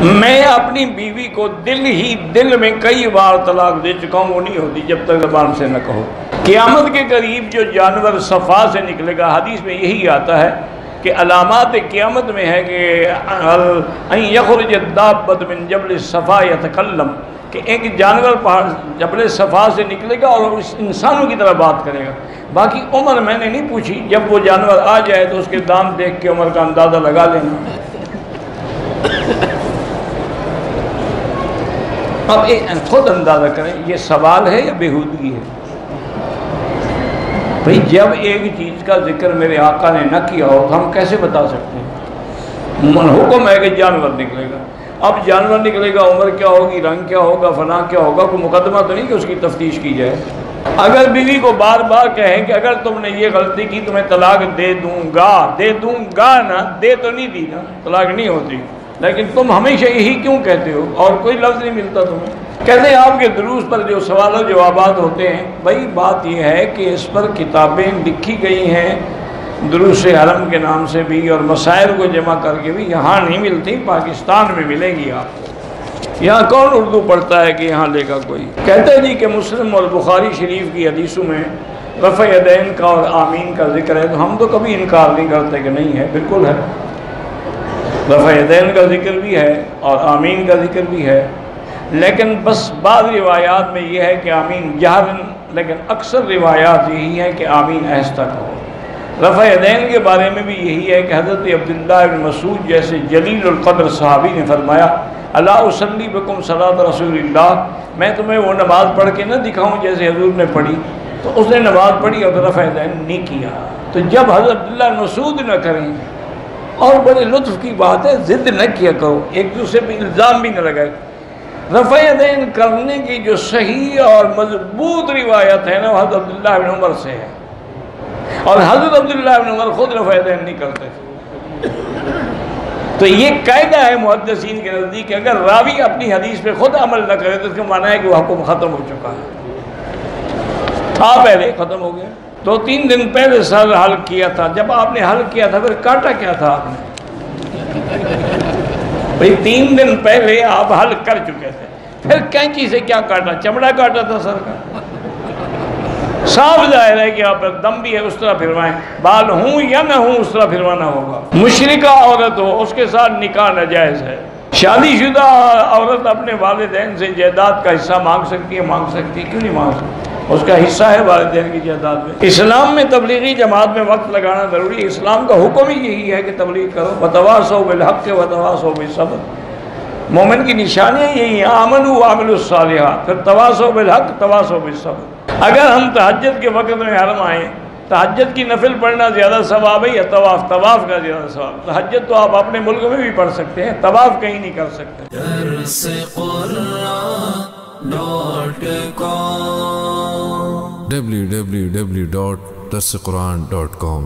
میں اپنی بیوی کو دل میں کئی بار طلاق دے چکا ہوں، وہ نہیں ہوتی جب تک زبان سے نہ کہو۔ قیامت کے قریب جو جانور صفا سے نکلے گا، حدیث میں یہی آتا ہے کہ علامات قیامت میں ہے کہ ان یخرج الدابۃ من جبل صفا یتکلم، کہ ایک جانور پہاڑ جبل صفا سے نکلے گا اور اس انسانوں کی طرح بات کرے گا۔ باقی عمر میں نے نہیں پوچھی، جب وہ جانور آ جائے تو اس کے دانت دیکھ کے عمر کا اندازہ لگا لینا۔ اب خود اندازہ کریں یہ سوال ہے یا بےہودگی ہے؟ بھئی جب ایک چیز کا ذکر میرے آقا نے نہ کیا ہو تو ہم کیسے بتا سکتے ہیں؟ حکم ہے کہ جانور نکلے گا، اب جانور نکلے گا، عمر کیا ہوگی، رنگ کیا ہوگا، فلاں کیا ہوگا، کوئی مقدمہ تو نہیں کہ اس کی تفتیش کی جائے۔ اگر بیوی کو بار بار کہیں کہ اگر تم نے یہ غلطی کی تمہیں طلاق دے دوں گا نا، دے تو نہیں دی نا، طلاق نہیں ہوتی، لیکن تم ہمیشہ یہی کیوں کہتے ہو اور کوئی لفظ نہیں ملتا تمہیں؟ کہتے ہیں آپ کے دروس پر جو سوال و جوابات ہوتے ہیں، بھائی بات یہ ہے کہ اس پر کتابیں لکھی گئی ہیں دروس حرم کے نام سے بھی، اور مسائل کو جمع کر کے بھی، یہاں نہیں ملتی، پاکستان میں ملے گی آپ کو۔ یہاں کون اردو پڑھتا ہے کہ یہاں لے گا کوئی؟ کہتے ہیں جی کہ مسلم اور بخاری شریف کی حدیثوں میں رفع یدین کا اور آمین کا ذکر ہے، تو ہم تو کبھی انکار نہیں کرتے کہ نہیں ہے، بالکل ہے، رفع یدین کا ذکر بھی ہے اور آمین کا ذکر بھی ہے، لیکن بس بعض روایات میں یہ ہے کہ آمین جہرن، لیکن اکثر روایات یہی ہے کہ آمین آہستہ کہو۔ رفع یدین کے بارے میں بھی یہی ہے کہ حضرت عبداللہ بن مسعود جیسے جلیل القدر صحابی نے فرمایا، الا اصلی بکم صلاۃ رسول اللہ، میں تمہیں وہ نماز پڑھ کے نہ دکھاؤں جیسے حضور نے پڑھی؟ تو اس نے نماز پڑھی اور رفع یدین نہیں کیا۔ تو جب حضرت عبداللہ بن مسعود نہ کریں، اور بڑے لطف کی بات ہے، ضد نہ کیا کرو، ایک دوسرے پہ الزام بھی نہ لگائے۔ رفع یدین کرنے کی جو صحیح اور مضبوط روایت ہے نا، وہ حضرت عبداللہ بن عمر سے ہے، اور حضرت عبداللہ بن عمر خود رفع یدین نہیں کرتے تھے۔ تو یہ قاعدہ ہے محدثین کے نزدیک کہ اگر راوی اپنی حدیث پہ خود عمل نہ کرے تو اس کا معنی ہے کہ وہ حکم ختم ہو چکا ہے، تھا پہلے، ختم ہو گیا۔ 2-3 دن پہلے سر حل کیا تھا، جب آپ نے حل کیا تھا پھر کاٹا کیا تھا آپ نے؟ بھئی 3 دن پہلے آپ حل کر چکے تھے، پھر کینچی سے کیا کاٹا؟ چمڑا کاٹا تھا سر کا؟ صاف ظاہر ہے کہ آپ پر دم بھی ہے، اس طرح پھروائیں، بال ہوں یا نہ ہوں اس طرح پھروانا ہوگا۔ مشرکہ عورت ہو، اس کے ساتھ نکاح ناجائز ہے۔ شادی شدہ عورت اپنے والدین سے جائیداد کا حصہ مانگ سکتی ہے؟ مانگ سکتی ہے، کیوں نہیں مانگ سکتی؟ اس کا حصہ ہے والدین کی جائیداد میں۔ اسلام میں تبلیغی جماعت میں وقت لگانا ضروری ہے، اسلام کا حکم ہی یہی ہے کہ تبلیغ کرو، وتواصوا بالحق وتواصوا بالصبر۔ مومن کی نشانیاں یہی ہیں، آمنوا وعملوا الصالحات، پھر تواصوا بالحق تواصوا بالصبر۔ اگر ہم تہجد کے وقت میں حرم آئیں، تہجد کی نفل پڑھنا زیادہ ثواب ہے یا طواف کا زیادہ ثواب؟ تہجد تو آپ اپنے ملک میں بھی پڑھ سکتے ہیں، طواف کہیں نہیں کر سکتے۔ www.darsequran.com